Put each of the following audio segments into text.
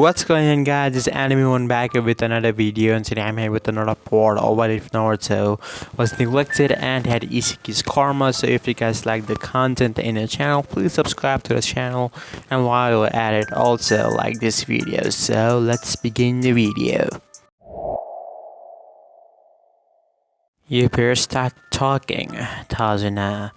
What's going on, guys? This is Anime One back here with another video, and today I'm here with another part of What If Naruto was neglected and had Isshiki's karma. So if you guys like the content in the channel, please subscribe to the channel, and while you're at it, also like this video. So let's begin the video. You better start talking, Tazuna.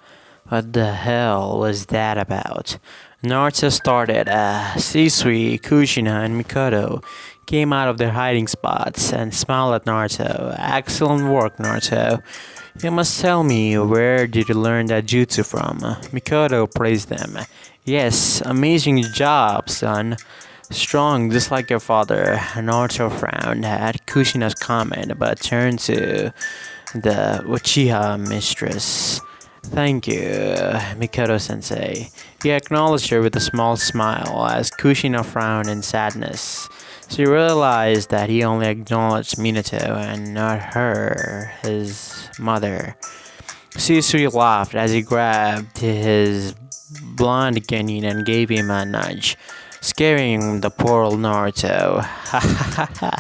What the hell was that about? Naruto started. Shisui, Kushina, and Mikoto came out of their hiding spots and smiled at Naruto. Excellent work, Naruto. You must tell me, where did you learn that jutsu from? Mikoto praised them. Yes, amazing job, son. Strong, just like your father. Naruto frowned at Kushina's comment, but turned to the Uchiha mistress. Thank you, Mikoto-sensei. He acknowledged her with a small smile as Kushina frowned in sadness. She realized that he only acknowledged Minato and not her, his mother. Shisui laughed as he grabbed his blonde genin and gave him a nudge, scaring the poor Naruto. Ha ha ha!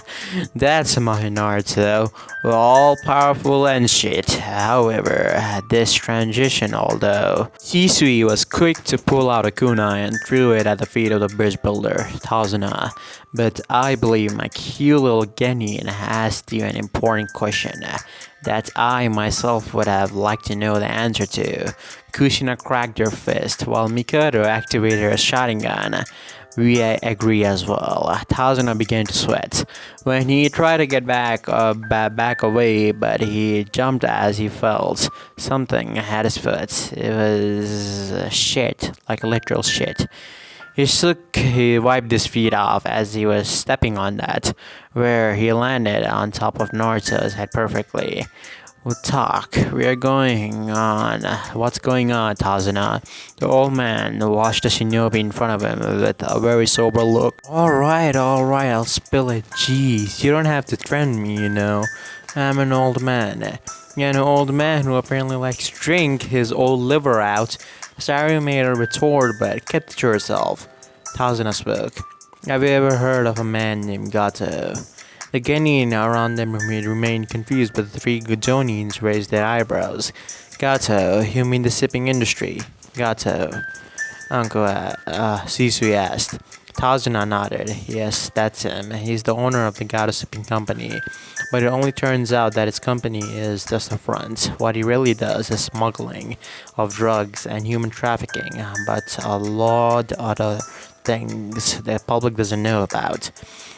That's my Naruto, all powerful and shit. However, this transition, although Shisui was quick to pull out a kunai and threw it at the feet of the bridge builder, Tazuna. But I believe my cute little genin asked you an important question that I myself would have liked to know the answer to. Kushina cracked her fist while Mikoto activated her shotgun. We agree as well. Tazuna began to sweat when he tried to get back away, but he jumped as he felt something at his foot. It was shit, like literal shit. He wiped his feet off as he was stepping on that, where he landed on top of Naruto's head perfectly. We'll talk. We are going on. What's going on, Tazuna? The old man watched the shinobi in front of him with a very sober look. Alright, I'll spill it. Jeez, you don't have to threaten me, you know. I'm an old man. Yeah, an old man who apparently likes to drink his old liver out. Saru made a retort, but kept it to herself. Tazuna spoke. Have you ever heard of a man named Gato? The genin around them remained confused, but the three Gojonins raised their eyebrows. Gato, you mean the shipping industry? Gato, Uncle Shisui asked. Tazuna nodded. Yes, that's him. He's the owner of the Gato shipping company. But it only turns out that his company is just a front. What he really does is smuggling of drugs and human trafficking, but a lot of other things the public doesn't know about.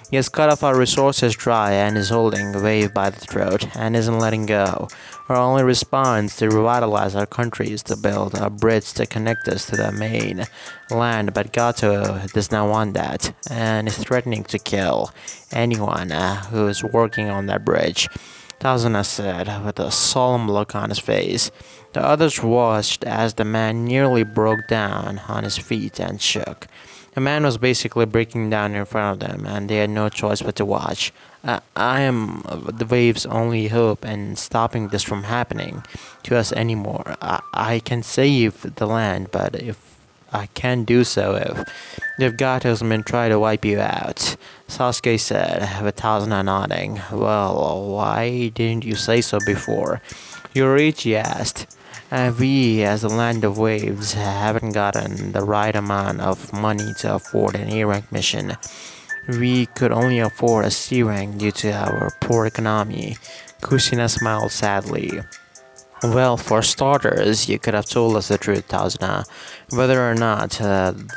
He has cut off our resources dry and is holding a wave by the throat and isn't letting go. Our only response to revitalize our country is to build a bridge to connect us to the main land, but Gato does not want that and is threatening to kill anyone who is working on that bridge, Tazuna said with a solemn look on his face. The others watched as the man nearly broke down on his feet and shook. The man was basically breaking down in front of them, and they had no choice but to watch. I am the wave's only hope in stopping this from happening to us anymore. I can save the land, but if I can't do so if Gato's men try to wipe you out, Sasuke said, with Tazuna nodding. Well, why didn't you say so before? Yoriichi asked. We, as a land of waves, haven't gotten the right amount of money to afford an A-rank mission. We could only afford a C-rank due to our poor economy. Kushina smiled sadly. Well, for starters, you could have told us the truth, Tazuna. Whether or not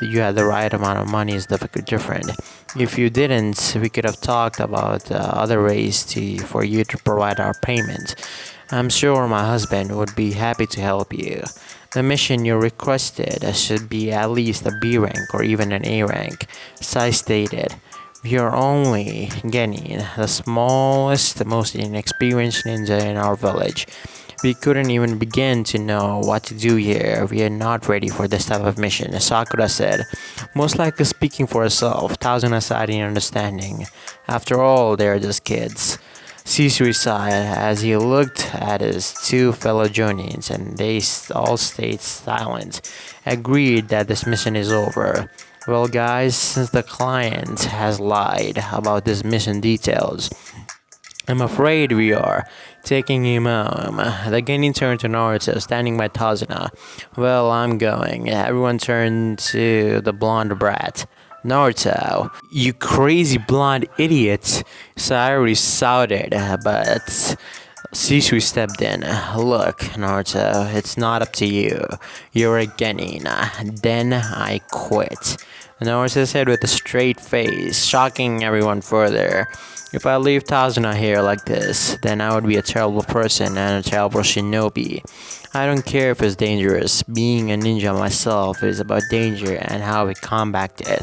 you had the right amount of money is different. If you didn't, we could have talked about other ways for you to provide our payment. I'm sure my husband would be happy to help you. The mission you requested should be at least a B rank or even an A rank, Sai stated. We are only genin, the smallest, most inexperienced ninja in our village. We couldn't even begin to know what to do here. We are not ready for this type of mission, Sakura said, most likely speaking for herself. Tazuna sighed in understanding. After all, they are just kids. Shisui sighed as he looked at his two fellow Jonins, and they all stayed silent, agreed that this mission is over. Well, guys, since the client has lied about this mission details, I'm afraid we are taking him home. The Genin turned to Naruto, standing by Tazuna. Well, I'm going. Everyone turned to the blonde brat. Naruto, you crazy blonde idiot! Sayuri shouted, but Shisui stepped in. Look, Naruto, it's not up to you. You're a Genin. Then I quit. Naruto said with a straight face, shocking everyone further. If I leave Tazuna here like this, then I would be a terrible person and a terrible shinobi. I don't care if it's dangerous. Being a ninja myself is about danger and how we combat it.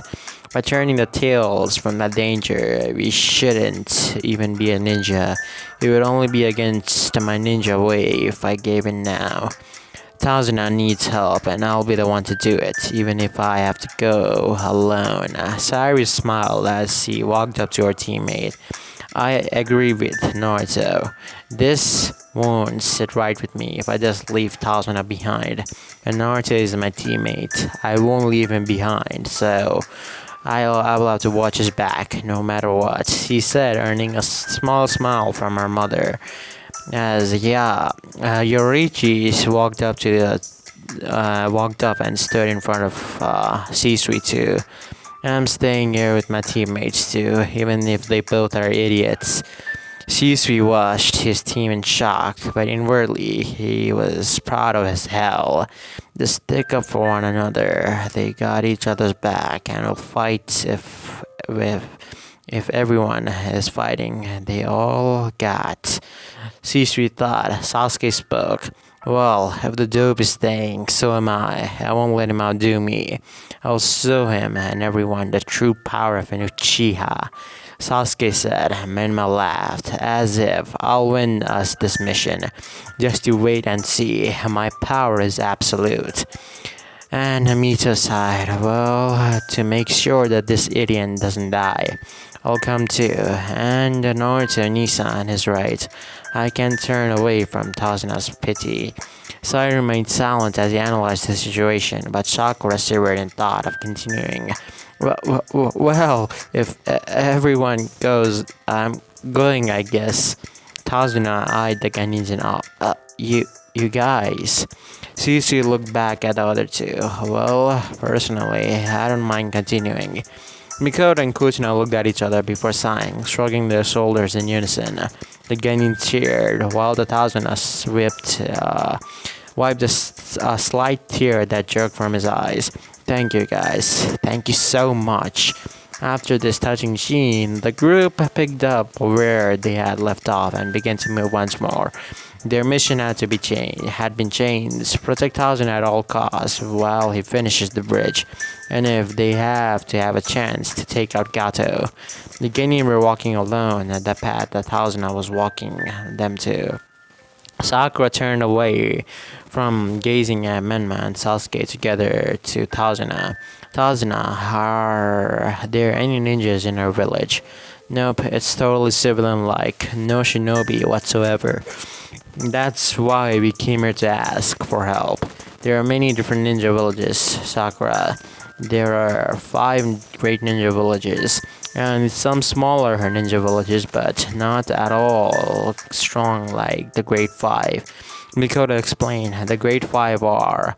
By turning the tails from that danger, we shouldn't even be a ninja. It would only be against my ninja way if I gave in now. Tazuna needs help, and I'll be the one to do it, even if I have to go alone. Sayuri smiled as he walked up to her teammate. I agree with Naruto. This won't sit right with me if I just leave Tazuna behind. And Naruto is my teammate. I won't leave him behind, so I will have to watch his back no matter what, he said, earning a small smile from her mother. As Yorichi walked up and stood in front of C-Suite too. I'm staying here with my teammates too, even if they both are idiots. C-Suite watched his team in shock, but inwardly he was proud of his hell. They stick up for one another. They got each other's back and will fight if everyone is fighting. They all got. C-Suite thought. Sasuke spoke. Well, if the dope is staying, so am I. I won't let him outdo me. I'll show him and everyone the true power of an Uchiha. Sasuke said. Menma laughed, as if I'll win us this mission. Just you wait and see. My power is absolute. And Mito sighed. Well, to make sure that this idiot doesn't die, I'll come too. And Naruto Nisan is right. I can't turn away from Tazuna's pity. Sai remained silent as he analyzed the situation, but Sakura shivered in thought of continuing. Well, if everyone goes, I'm going, I guess. Tazuna eyed the Genins and all. You guys. Susu looked back at the other two. Well, personally, I don't mind continuing. Mikoto and Kuchina looked at each other before sighing, shrugging their shoulders in unison. The Genin cheered, while the Tazuna wiped a slight tear that jerked from his eyes. Thank you, guys. Thank you so much. After this touching scene, the group picked up where they had left off and began to move once more. Their mission had been changed. Protect Tazuna at all costs while he finishes the bridge, and if they have to have a chance to take out Gato. The Genin were walking alone at the path that Tazuna was walking them to. Sakura turned away from gazing at Menma and Sasuke together to Tazuna. Tazuna, are there any ninjas in our village? Nope, it's totally civilian-like, no shinobi whatsoever. That's why we came here to ask for help. There are many different ninja villages, Sakura. There are 5 great ninja villages, and some smaller ninja villages, but not at all strong like the Great 5. Mikoto explained. The Great 5 are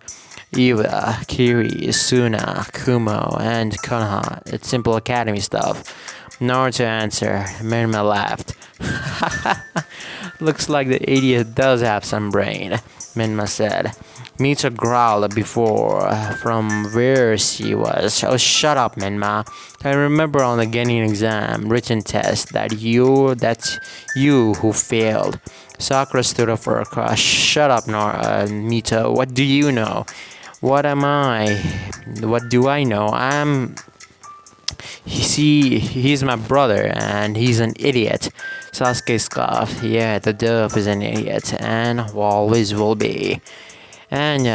Iwa, Kiri, Suna, Kumo, and Konoha. It's simple academy stuff. Naruto answered. Menma laughed. Looks like the idiot does have some brain, Menma said. Mito growled before from where she was. Oh, shut up, Menma. I remember on the Genin exam written test that's you who failed. Sakura stood up for her crush. Shut up, Mito. What do you know? What am I? What do I know? He's my brother, and he's an idiot. Sasuke scoffed. Yeah, the dope is an idiot, and always will be. And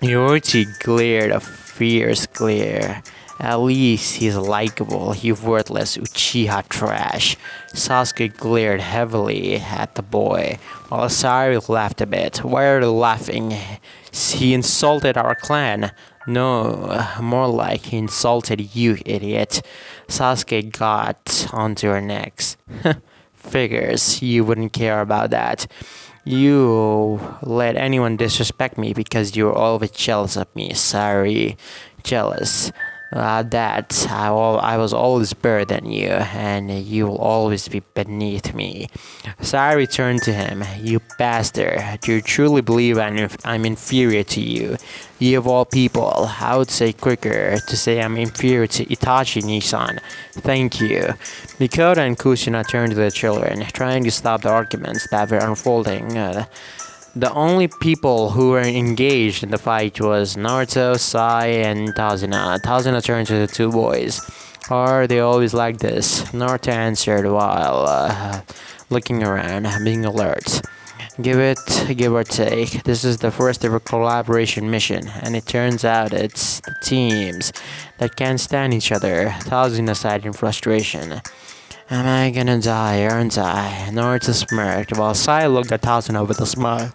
Yorichi glared a fierce glare. At least he's likable, you worthless Uchiha trash. Sasuke glared heavily at the boy, while Asari laughed a bit. Why are you laughing? He insulted our clan. No, more like he insulted you, idiot. Sasuke got onto her next. Figures, you wouldn't care about that. You let anyone disrespect me because you're always jealous of me. Sorry, jealous. I was always better than you, and you will always be beneath me. Sari turned to him. You bastard. Do you truly believe I'm inferior to you? You of all people, I would say quicker to say I'm inferior to Itachi Nissan. Thank you. Mikoto and Kushina turned to the children, trying to stop the arguments that were unfolding. The only people who were engaged in the fight was Naruto, Sai, and Tazuna. Tazuna turned to the two boys. Are they always like this? Naruto answered while looking around, being alert. Give or take. This is the first ever collaboration mission, and it turns out it's the teams that can't stand each other. Tazuna sighed in frustration. Am I gonna die, aren't I? Naruto smirked, while Sai looked at Tazuna with a smile.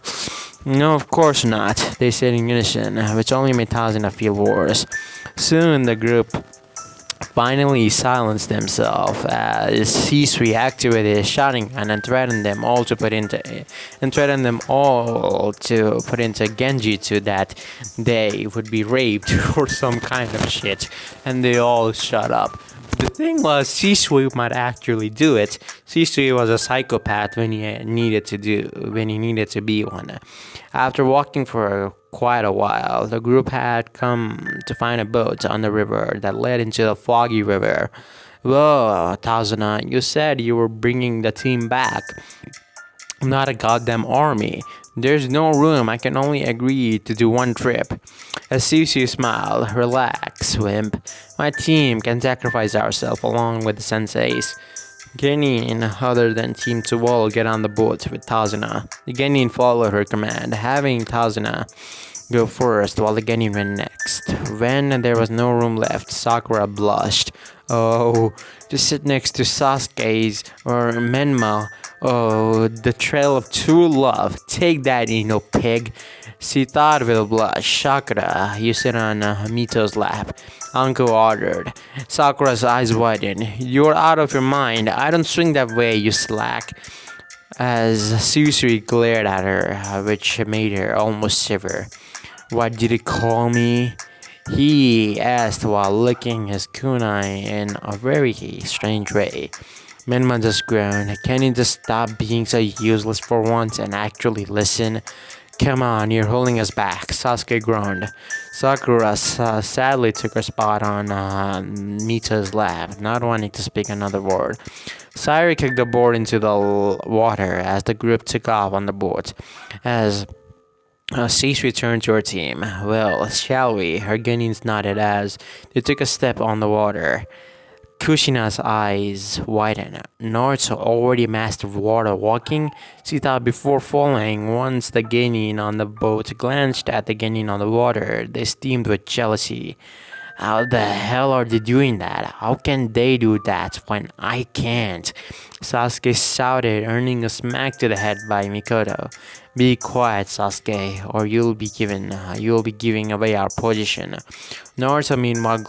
No, of course not, they said in unison, which only made Tazuna feel worse. Soon the group finally silenced themselves as Hisui activated his Sharingan and threatened them all to put into Genjutsu that they would be raped or some kind of shit, and they all shut up. The thing was, Shisui might actually do it. Shisui was a psychopath when he needed to be one. After walking for quite a while, the group had come to find a boat on the river that led into the foggy river. Whoa, Tazuna, you said you were bringing the team back. Not a goddamn army. There's no room. I can only agree to do one trip. As Susu smiled, relax, wimp. My team can sacrifice ourselves along with the senseis. Genin, other than Team Tuwol, get on the boat with Tazuna. The Genin followed her command, having Tazuna go first while the Genin went next. When there was no room left, Sakura blushed. Oh, to sit next to Sasuke's or Menma. Oh, the trail of true love. Take that, pig. She thought with a blush. Sakura, you sit on Mito's lap. Uncle ordered. Sakura's eyes widened. You're out of your mind. I don't swing that way, you slack. As Susui glared at her, which made her almost shiver. What did he call me? He asked while licking his kunai in a very strange way. Menma just groaned. Can you just stop being so useless for once and actually listen? Come on, you're holding us back, Sasuke groaned. Sakura sadly took her spot on Mita's lap, not wanting to speak another word. Sayuri kicked the board into the water as the group took off on the boat. As Cease returned to her team. Well, shall we? Her Genins nodded as they took a step on the water. Kushina's eyes widened. Naruto already mastered water walking. She thought before falling. Once the Genin on the boat glanced at the Genin on the water, they steamed with jealousy. How the hell are they doing that? How can they do that when I can't? Sasuke shouted, earning a smack to the head by Mikoto. Be quiet, Sasuke, or you'll be giving away our position. Naruto, meanwhile,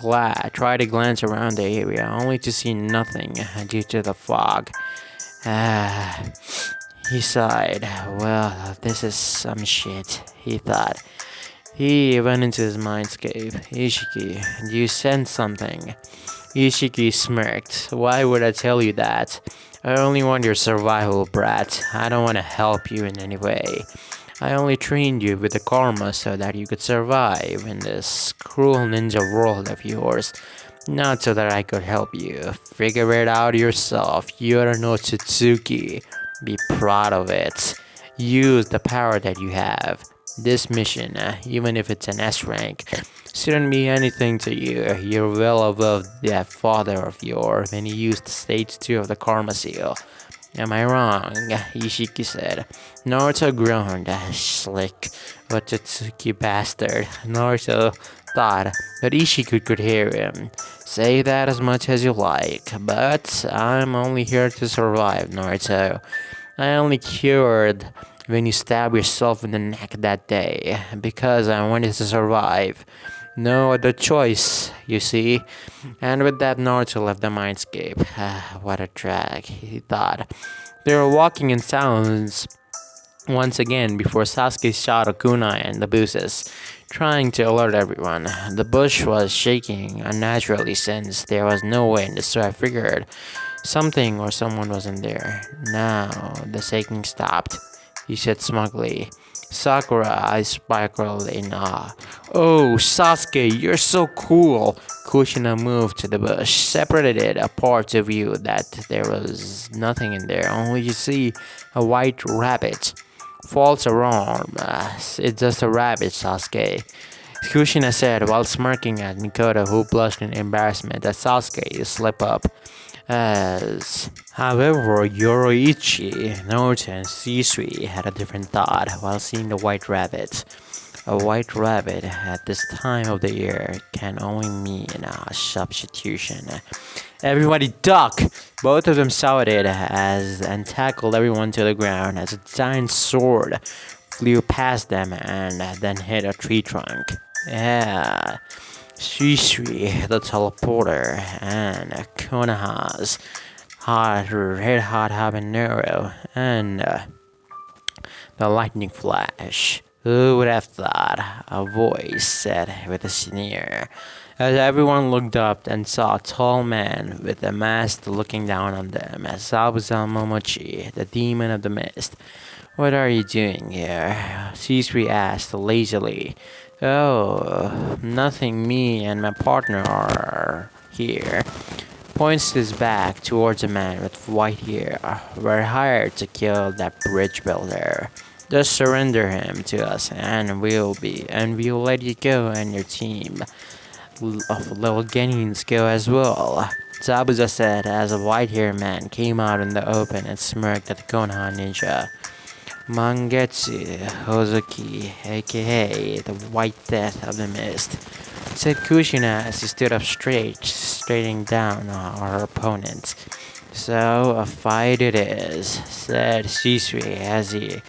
tried to glance around the area, only to see nothing due to the fog. He sighed. Well, this is some shit, he thought. He went into his mindscape. Isshiki, do you sense something? Isshiki smirked. Why would I tell you that? I only want your survival, brat. I don't want to help you in any way. I only trained you with the karma so that you could survive in this cruel ninja world of yours. Not so that I could help you. Figure it out yourself. You're no Tsutsuki. Be proud of it. Use the power that you have. This mission, even if it's an S rank, shouldn't be anything to you. You're well above that father of yours when he used stage 2 of the Karma Seal. Am I wrong? Isshiki said. Naruto groaned. Slick. What a Tsuki bastard. Naruto thought, but Isshiki could hear him. Say that as much as you like, but I'm only here to survive, Naruto. I only cured when you stabbed yourself in the neck that day, because I wanted to survive. No other choice, you see. And with that, Naruto left the mindscape. Ah, what a drag, he thought. They were walking in silence once again before Sasuke shot a kunai and the boosters, trying to alert everyone. The bush was shaking unnaturally since there was no wind, so I figured something or someone was in there. Now the shaking stopped, he said smugly. Sakura eyes sparkled in awe. Oh, Sasuke, you're so cool! Kushina moved to the bush, separated it apart to view that there was nothing in there, only you see a white rabbit. False alarm. It's just a rabbit, Sasuke. Kushina said while smirking at Mikoto, who blushed in embarrassment at Sasuke's slip up. As however, Yoroichi, Naruto, and Shisui had a different thought while seeing the white rabbit. A white rabbit at this time of the year can only mean a substitution. Everybody duck! Both of them shouted as and tackled everyone to the ground as a giant sword flew past them and then hit a tree trunk. Yeah, Shisui, the teleporter, and Konoha's red hot habanero, and the lightning flash. Who would have thought? A voice said with a sneer. As everyone looked up and saw a tall man with a mask looking down on them, as Zabuza Momochi, the demon of the mist. What are you doing here? Shisui asked lazily. Oh, nothing. Me and my partner are here. Points his back towards a man with white hair. We're hired to kill that bridge builder. Just surrender him to us, and we'll let you go and your team of little Genins go as well. Zabuza said as a white-haired man came out in the open and smirked at the Konoha ninja. Mangetsu Hozuki, aka the White Death of the Mist, said Kushina as he stood up straightening down our opponent. So a fight it is, said Shisui as he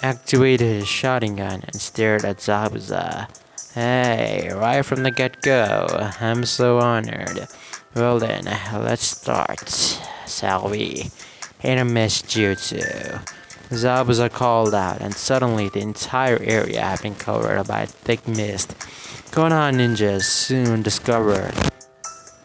activated his shotgun and stared at Zabuza. Hey, right from the get-go, I'm so honored. Well then, let's start, shall we? Intermist Jutsu. Zabuza called out, and suddenly the entire area had been covered by a thick mist. Konoha ninjas soon discovered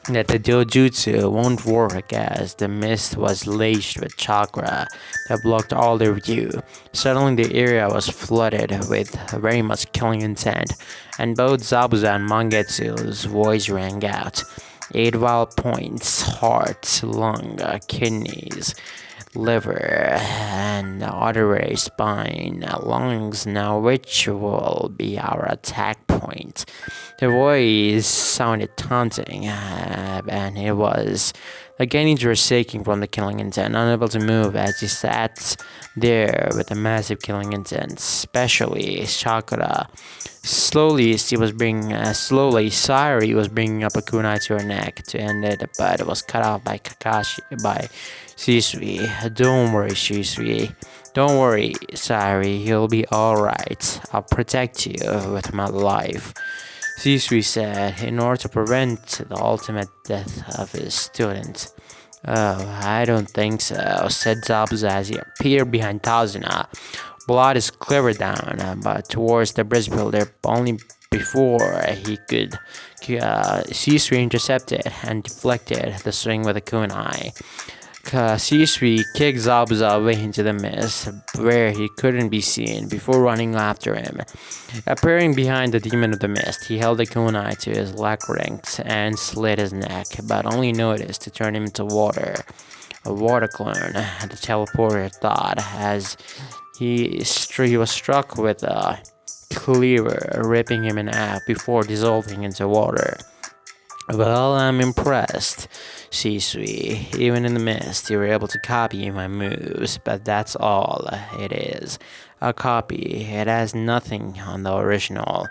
that the dojutsu won't work as the mist was laced with chakra that blocked all their view. Suddenly the area was flooded with very much killing intent, and both Zabuza and Mangetsu's voice rang out. 8 wild points, heart, lung, kidneys, liver, and artery, spine, lungs, now which will be our attack point. The voice sounded taunting, and it was. The Genins were shaking from the killing intent, unable to move as he sat there with a massive killing intent, especially Sakura. Slowly, Sari was bringing up a kunai to her neck to end it, but it was cut off by Shisui. Don't worry, Shisui. Don't worry, Sari. You'll be alright. I'll protect you with my life. Shisui said, in order to prevent the ultimate death of his student. Oh, I don't think so, said Zabuza as he appeared behind Tazuna. Blood is cleared down, but towards the bridge builder only before he could. Shisui intercepted and deflected the swing with a kunai. Shisui kicked Zabuza away into the mist, where he couldn't be seen, before running after him. Appearing behind the demon of the mist, he held the kunai to his larynx and slit his neck, but only noticed to turn him into water. A water clone, the teleporter thought, as he was struck with a cleaver, ripping him in half before dissolving into water. Well, I'm impressed, Shisui. Even in the mist, you were able to copy my moves, but that's all it is. A copy. It has nothing on the original.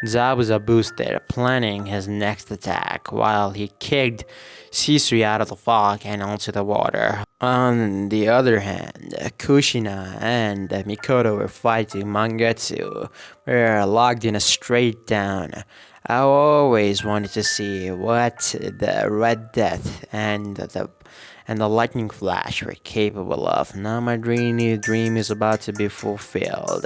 Zabuza boosted, planning his next attack, while he kicked Shisui out of the fog and onto the water. On the other hand, Kushina and Mikoto were fighting. Mangetsu were locked in a straight down. I always wanted to see what the Red Death and the Lightning Flash were capable of. Now my dream is about to be fulfilled.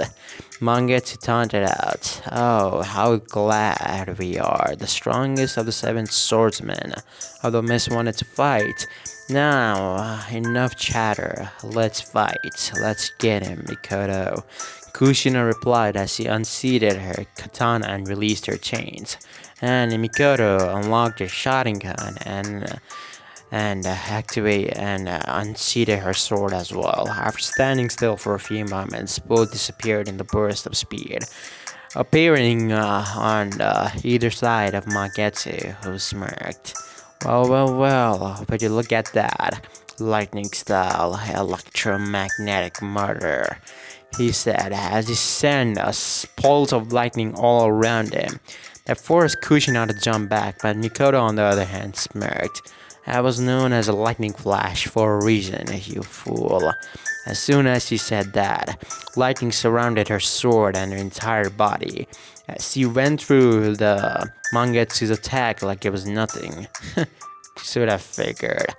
Mangetsu taunted out. Oh, how glad we are. The strongest of the seven swordsmen of the mist wanted to fight. Now, enough chatter. Let's fight. Let's get him, Mikoto. Kushina replied as she unseated her katana and released her chains. And Mikoto unlocked her Sharingan and unseated her sword as well. After standing still for a few moments, both disappeared in the burst of speed, appearing on either side of Magetsu, who smirked. Well, but you look at that. Lightning style, electromagnetic murder, he said as he sent a pulse of lightning all around him. That forced Kushina to jump back, but Mikoto on the other hand smirked. I was known as a lightning flash for a reason, you fool. As soon as she said that, lightning surrounded her sword and her entire body. As she went through the Mangetsu's attack like it was nothing. Should have figured.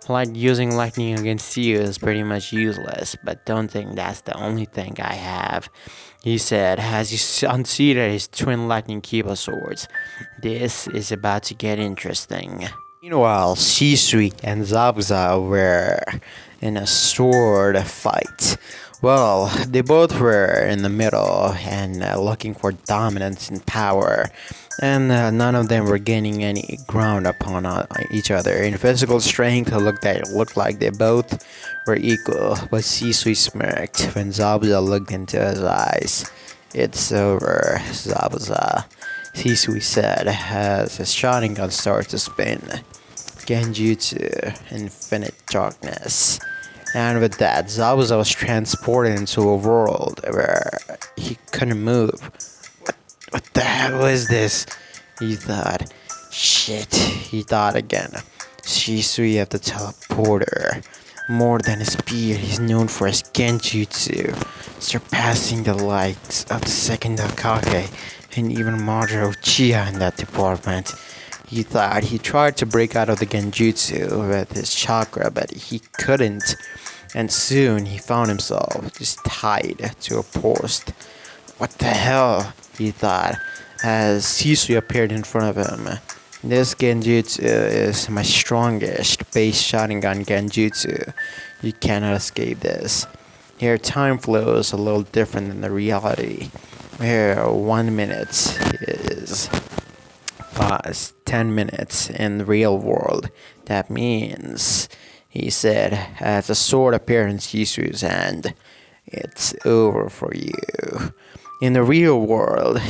Like using lightning against you is pretty much useless, but don't think that's the only thing I have, he said as he unseated his twin lightning Kiba swords. This is about to get interesting. Meanwhile, Shisui and Zabuza were in a sword fight. Well, they both were in the middle and looking for dominance and power, and none of them were gaining any ground upon each other. In physical strength, it looked like they both were equal, but Shisui smirked when Zabuza looked into his eyes. It's over, Zabuza, Shisui said as his Sharingan started to spin. Genjutsu, Infinite Darkness. And with that, Zabuza was transported into a world where he couldn't move. What the hell is this? He thought. Shit, he thought again. Shisui of the teleporter. More than his speed, he's known for his genjutsu, surpassing the likes of the second Hokage and even Madara Uchiha in that department. He thought he tried to break out of the genjutsu with his chakra, but he couldn't. And soon he found himself just tied to a post. What the hell? He thought, as Shisui appeared in front of him. This genjutsu is my strongest base Sharingan genjutsu. You cannot escape this. Here time flows a little different than the reality. Here 1 minute is 10 minutes in the real world. That means, he said, as a sword appeared in Shisui's hand, it's over for you. In the real world,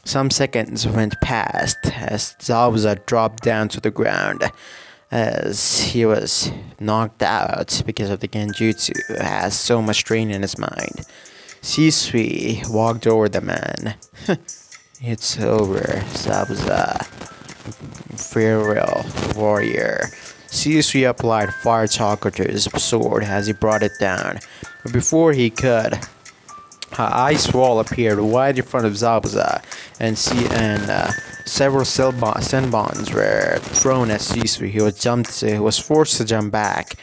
some seconds went past as Zabuza dropped down to the ground as he was knocked out because of the genjutsu has so much strain in his mind. Shisui walked over the man. It's over, Zabuza. Farewell, warrior. Shisui applied fire chakra to his sword as he brought it down. But before he could, an ice wall appeared right in front of Zabuza, and several senbons were thrown at Shisui. He was forced to jump back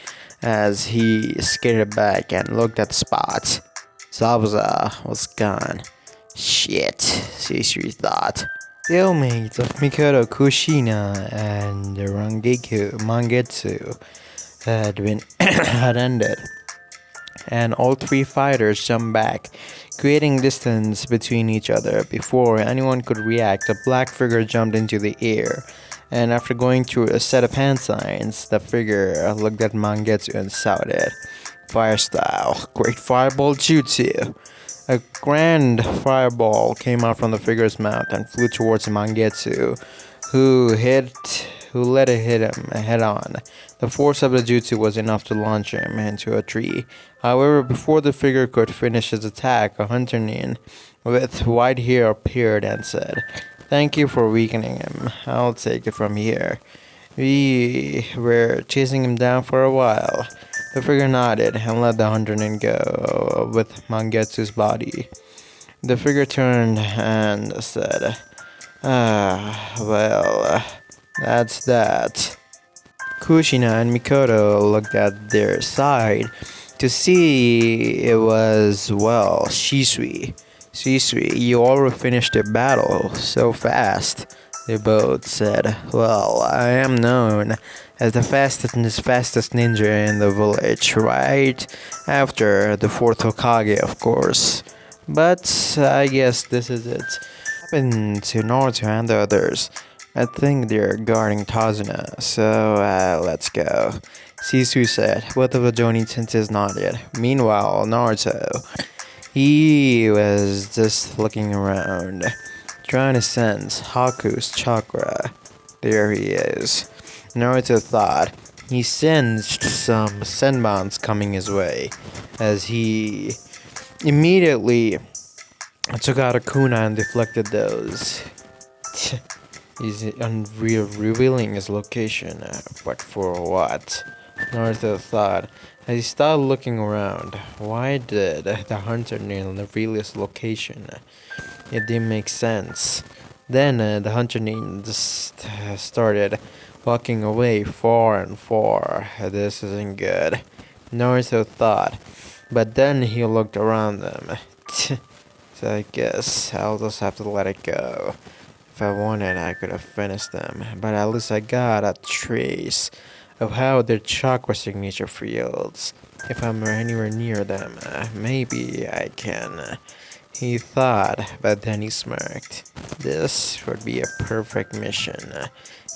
as he skated back and looked at the spot. Zabuza was gone. Shit, Shisui thought. Stalemate of Mikoto Kushina and Mangetsu had ended, and all three fighters jumped back, creating distance between each other. Before anyone could react, a black figure jumped into the air, and after going through a set of hand signs, the figure looked at Mangetsu and shouted, "Fire style, great fireball jutsu." A grand fireball came out from the figure's mouth and flew towards Mangetsu, who let it hit him head on. The force of the jutsu was enough to launch him into a tree. However, before the figure could finish his attack, a hunter nin with white hair appeared and said, "Thank you for weakening him. I'll take it from here. We were chasing him down for a while." The figure nodded and let the hunter nin go with Mangetsu's body. The figure turned and said, that's that. Kushina and Mikoto looked at their side to see it was, well, Shisui. Shisui, you already finished the battle so fast. They both said, well, I am known as the fastest ninja in the village, right after the fourth Hokage, of course. But I guess this is it. Happened to Naruto and the others. I think they're guarding Tazuna, so let's go. Sisu said, both of the Jonin senses nodded. Meanwhile, Naruto, he was just looking around, trying to sense Haku's chakra. There he is. Naruto thought he sensed some senbons coming his way, as he immediately took out a kuna and deflected those. He's revealing his location, but for what? Naruto thought as he started looking around. Why did the hunter reveal his location? It didn't make sense. Then the hunter just started walking away far and far. This isn't good, Naruto thought. But then he looked around them. So I guess I'll just have to let it go. If I wanted, I could have finished them, but at least I got a trace of how their chakra signature feels. If I'm anywhere near them, maybe I can. He thought, but then he smirked. This would be a perfect mission.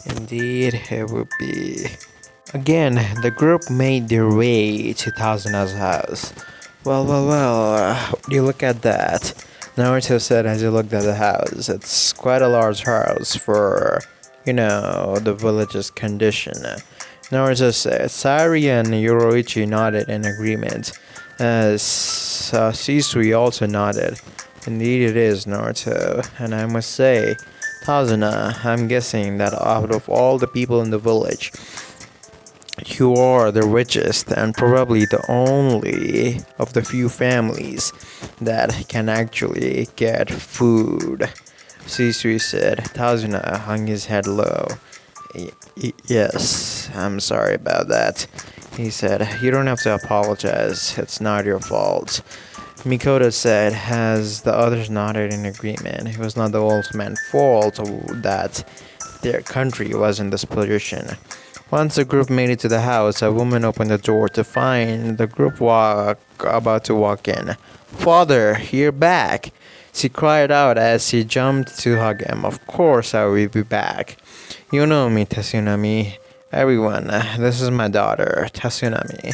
Indeed, it would be. Again, the group made their way to Tazuna's house. Well, you look at that. Naruto said as he looked at the house. It's quite a large house for, the village's condition. Naruto said. Sari and Yoroichi nodded in agreement, as Shisui also nodded. Indeed it is, Naruto. And I must say, Tazuna, I'm guessing that out of all the people in the village, you are the richest and probably the only of the few families that can actually get food. Shisui said. Tazuna hung his head low. Yes, I'm sorry about that. He said, you don't have to apologize. It's not your fault. Mikoto said, as the others nodded in agreement. It was not the old man's fault that their country was in this position. Once the group made it to the house, a woman opened the door to find the group about to walk in. Father, you're back! She cried out as she jumped to hug him. Of course I will be back. You know me, Tsunami. Everyone, this is my daughter, Tsunami.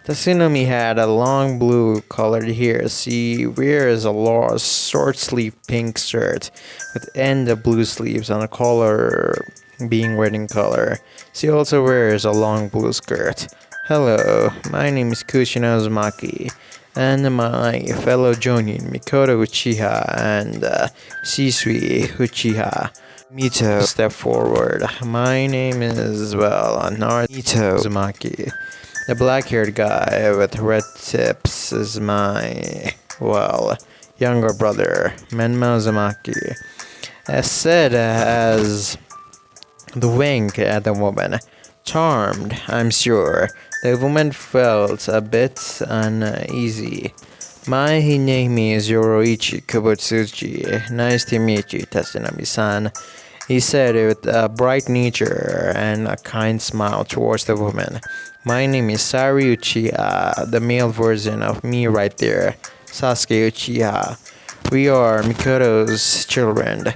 Tsunami had a long blue colored hair. She wears a large short sleeve pink shirt with end of blue sleeves and a collar being red in color. She also wears a long blue skirt. Hello, my name is Kushina Uzumaki, and my fellow Jonin, Mikoto Uchiha and Shisui Uchiha. Mito stepped forward. My name is, Naruto Uzumaki. The black-haired guy with red tips is my, younger brother, Menma Uzumaki. As said as the wink at the woman. Charmed, I'm sure. The woman felt a bit uneasy. My name is Yoroichi Kubotsuchi. Nice to meet you, Tsunami-san. He said with a bright nature and a kind smile towards the woman. My name is Sari Uchiha, the male version of me right there, Sasuke Uchiha. We are Mikoto's children.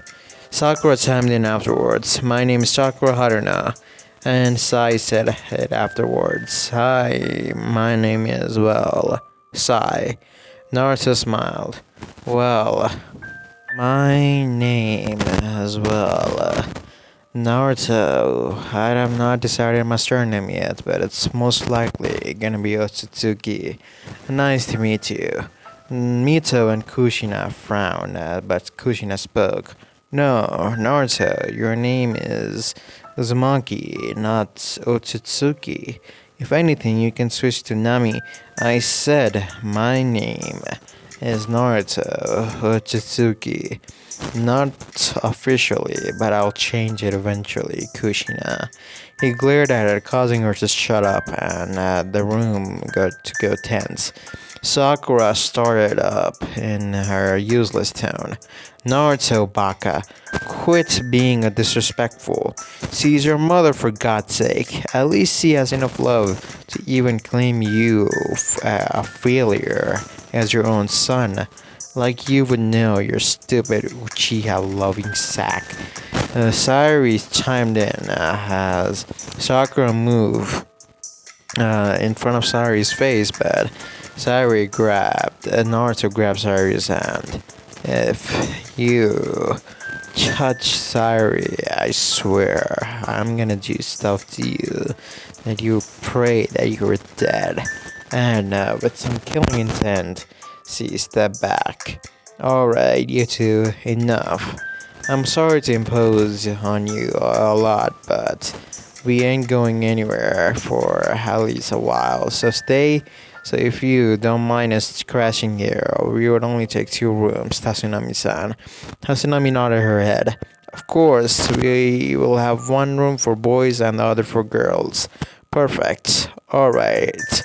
Sakura chimed in afterwards. My name is Sakura Haruna. And Sai said it afterwards. Hi, my name is, Sai. Naruto smiled. My name as Naruto. I have not decided my surname yet, but it's most likely gonna be Otsutsuki. Nice to meet you. Mito and Kushina frowned, but Kushina spoke. No, Naruto, your name is Uzumaki, not Otsutsuki. If anything, you can switch to Nami. I said my name. is Naruto Otsutsuki. Not officially, but I'll change it eventually, Kushina. He glared at her, causing her to shut up, and the room got to go tense. Sakura started up in her useless tone. Naruto Baka, quit being a disrespectful. She's your mother for God's sake. At least she has enough love to even claim you a failure as your own son. Like you would know, you stupid Uchiha loving sack. Sayuri chimed in as Sakura moved in front of Sayuri's face, but Naruto grabbed Sayuri's hand. If you touch Sayuri, I swear, I'm gonna do stuff to you that you pray that you were dead. And with some killing intent, she stepped back. Alright, you two, enough. I'm sorry to impose on you a lot, but we ain't going anywhere for at least a while, so stay. So if you don't mind us crashing here, we would only take 2 rooms, Tatsunami-san. Tatsunami nodded her head. Of course, we will have 1 room for boys and the other for girls. Perfect. Alright,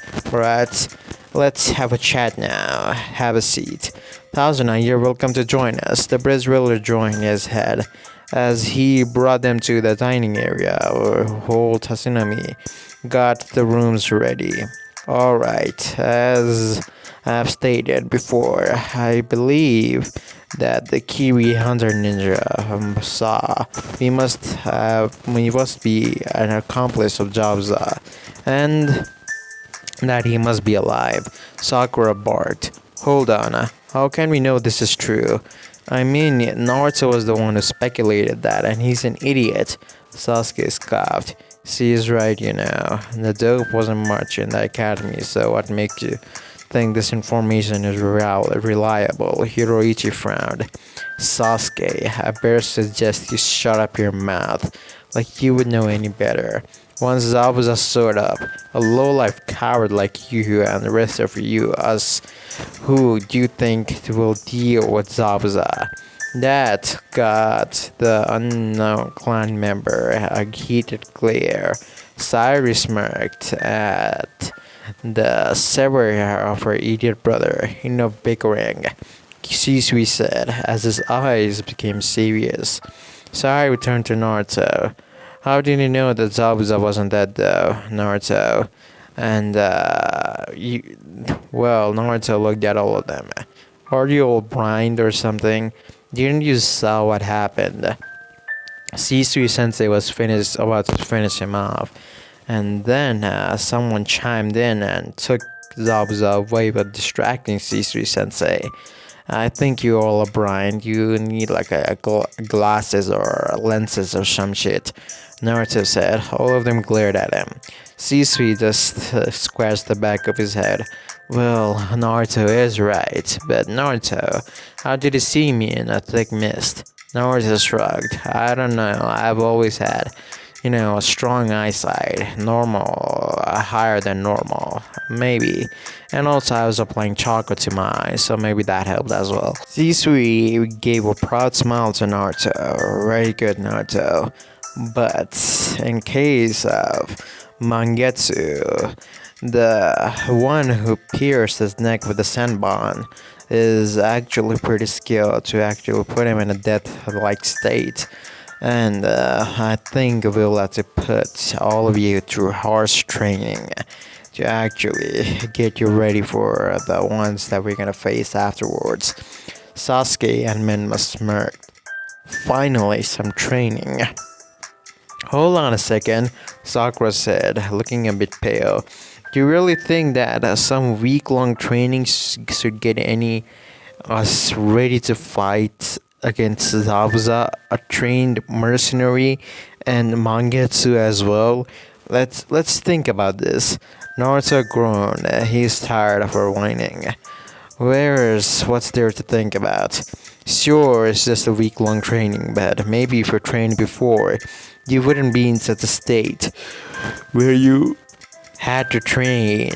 let's have a chat now. Have a seat. Tazuna, you're welcome to join us. The Bridge Ruler joined his head as he brought them to the dining area where whole Tatsunami got the rooms ready. Alright, as I've stated before, I believe that the Kiwi Hunter Ninja saw we must be an accomplice of Jabza, and that he must be alive. Sakura barked. Hold on, how can we know this is true? I mean, Naruto was the one who speculated that, and he's an idiot. Sasuke scoffed. She is right, you know. The dope wasn't much in the academy, so what makes you think this information is reliable? Hiroichi frowned. Sasuke, I better suggest you shut up your mouth, like you would know any better. Once Zabuza showed up, a low-life coward like you and the rest of us, who do you think will deal with Zabuza? That got the unknown clan member a heated glare. Sayuri smirked at the severity of her idiot brother. Enough bickering, Shisui said as his eyes became serious. Sayuri turned to Naruto. How did you know that Zabuza wasn't dead though, Naruto? And Naruto looked at all of them. Are you all blind or something? Didn't you saw what happened? Shisui Sensei was about to finish him off, and then someone chimed in and took Zabuza away by distracting Shisui Sensei. I think you all are blind. You need like glasses or lenses or some shit, Naruto said. All of them glared at him. Shisui just scratched the back of his head. Well, Naruto is right, but Naruto, how did you see me in a thick mist? Naruto shrugged. I don't know, I've always had, a strong eyesight, higher than normal, maybe. And also I was applying chocolate to my eyes, so maybe that helped as well. Shisui gave a proud smile to Naruto. Very good, Naruto. But in case of Mangetsu, the one who pierced his neck with the senbon is actually pretty skilled to actually put him in a death-like state. And I think we'll have to put all of you through harsh training to actually get you ready for the ones that we're gonna face afterwards. Sasuke and Menma smirked. Finally, some training. Hold on a second, Sakura said, looking a bit pale. Do you really think that some week-long training should get us ready to fight against Zabuza, a trained mercenary, and Mangetsu as well? Let's think about this. Naruto groaned. He's tired of her whining. What's there to think about? Sure, it's just a week-long training, but maybe if you trained before, you wouldn't be in such a state where you had to train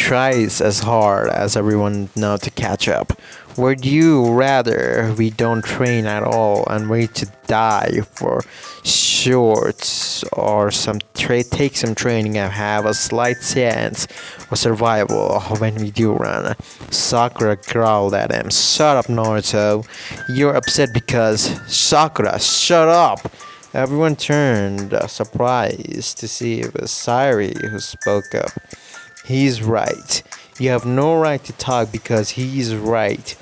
tries as hard as everyone now to catch up. Would you rather we don't train at all and wait to die for shorts, or take some training and have a slight chance of survival when we do run? Sakura growled at him. Shut up, Naruto. You're upset because Sakura, shut up. Everyone turned surprised to see it was Sairi who spoke up. He's right. You have no right to talk because he's right.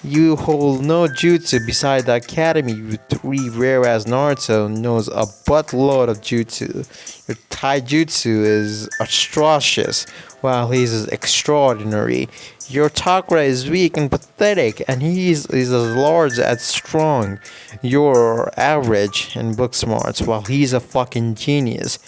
You hold no jutsu beside the academy, you three, whereas Naruto knows a buttload of jutsu. Your taijutsu is atrocious, while his is extraordinary. Your chakra is weak and pathetic, and his is as large as strong. You're average in book smarts, while he's a fucking genius.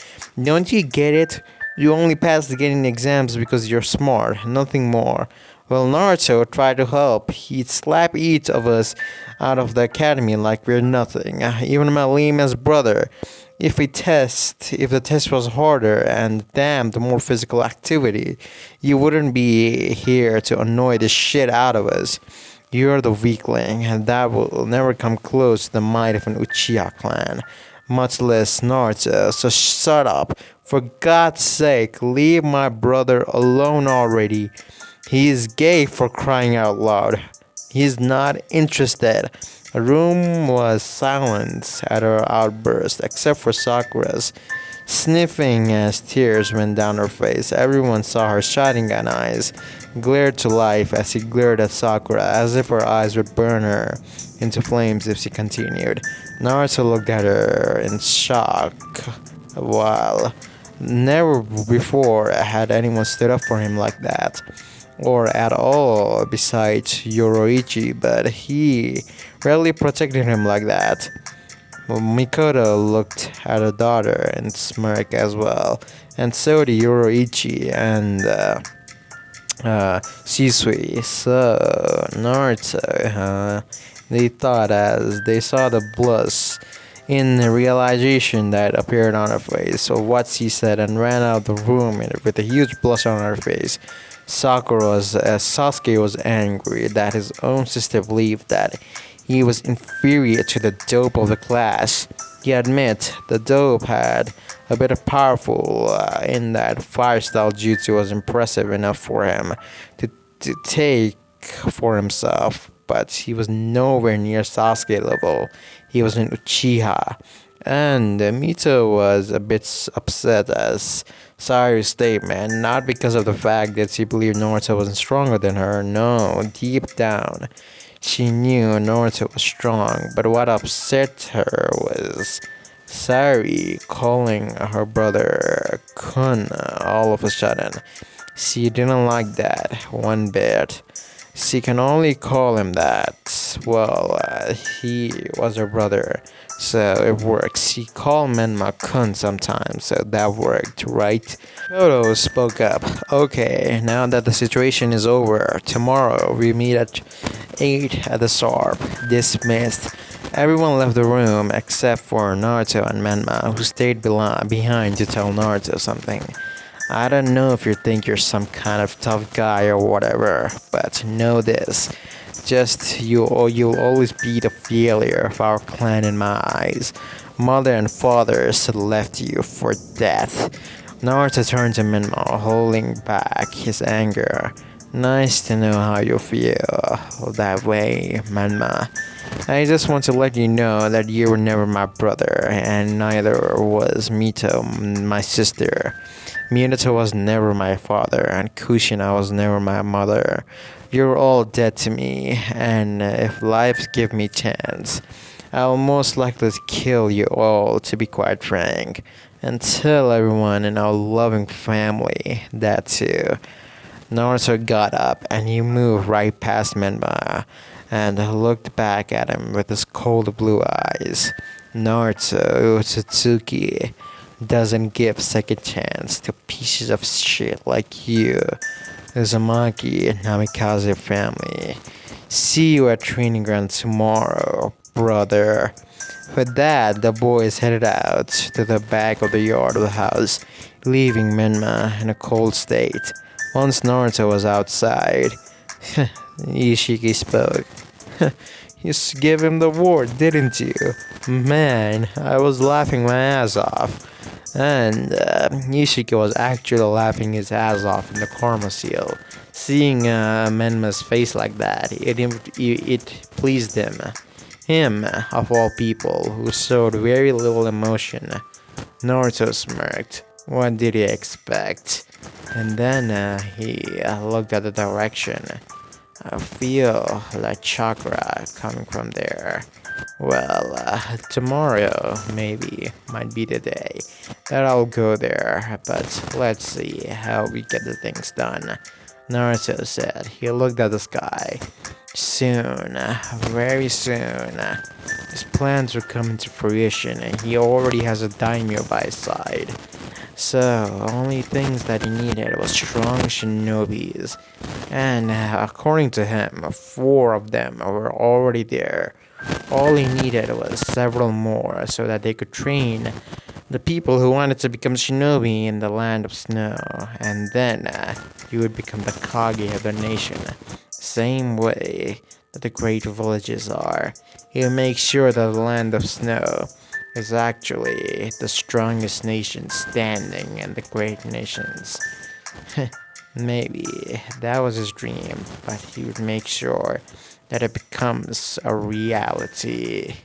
Don't you get it? You only pass the getting exams because you're smart, nothing more. Well, Naruto tried to help. He'd slap each of us out of the academy like we're nothing. Even my lame-ass brother. If the test was harder and damned more physical activity, you wouldn't be here to annoy the shit out of us. You're the weakling, and that will never come close to the might of an Uchiha clan, much less Naruto, so shut up. For God's sake, leave my brother alone already. He is gay, for crying out loud. He's not interested. The room was silent at her outburst, except for Sakura's, sniffing as tears went down her face. Everyone saw her Sharingan eyes glared to life as he glared at Sakura, as if her eyes would burn her into flames if she continued. Naruto looked at her in shock, while never before had anyone stood up for him like that, or at all besides Yoroichi, but he rarely protected him like that. Mikoto looked at her daughter and smirked as well, and so did Yoroichi and Shisui. So, Naruto, huh? They thought as they saw the blush in realization that appeared on her face of what she said, and ran out of the room with a huge blush on her face. Sasuke was angry that his own sister believed that he was inferior to the dope of the class. He admit the dope had a bit of powerful in that fire style jutsu was impressive enough for him to take for himself, but he was nowhere near Sasuke level. He was an Uchiha. And Mito was a bit upset as Sayuri's statement, not because of the fact that she believed Naruto wasn't stronger than her. No, deep down, she knew Naruto was strong, but what upset her was Sayuri calling her brother Kun all of a sudden. She didn't like that one bit. She can only call him that. Well, he was her brother, so it works. She called Menma Kun sometimes, so that worked, right? Toto spoke up. Okay, now that the situation is over, tomorrow we meet at 8 at the SARP. Dismissed. Everyone left the room except for Naruto and Menma, who stayed behind to tell Naruto something. I don't know if you think you're some kind of tough guy or whatever, but know this. Just you'll always be the failure of our clan in my eyes. Mother and father left you for death. Naruto turned to Menma, holding back his anger. Nice to know how you feel that way, Menma. I just want to let you know that you were never my brother, and neither was Mito, my sister. Minato was never my father, and Kushina was never my mother. You're all dead to me, and if life give me chance, I'll most likely kill you all, to be quite frank, and tell everyone in our loving family that too. Naruto got up, and he moved right past Menma, and looked back at him with his cold blue eyes. Naruto Utsutsuki doesn't give second chance to pieces of shit like you. Uzumaki Namikaze family. See you at training ground tomorrow, brother. With that, the boys headed out to the back of the yard of the house, leaving Menma in a cold state. Once Naruto was outside, Isshiki spoke. You gave him the word, didn't you? Man, I was laughing my ass off. And Isshiki was actually laughing his ass off in the karma seal. Seeing Menma's face like that, it pleased him. Him, of all people, who showed very little emotion. Naruto smirked. What did he expect? And then he looked at the direction. I feel like chakra coming from there. Well, tomorrow maybe might be the day that I'll go there, but let's see how we get the things done. Naruto said. He looked at the sky. Soon, very soon, his plans will come into fruition and he already has a daimyo by his side. So, only things that he needed was strong shinobis. And according to him, 4 of them were already there. All he needed was several more so that they could train the people who wanted to become shinobi in the land of snow. And then he would become the Kage of the nation. Same way that the great villages are. He'll make sure that the land of snow is actually the strongest nation standing in the great nations. Maybe that was his dream, but he would make sure that it becomes a reality.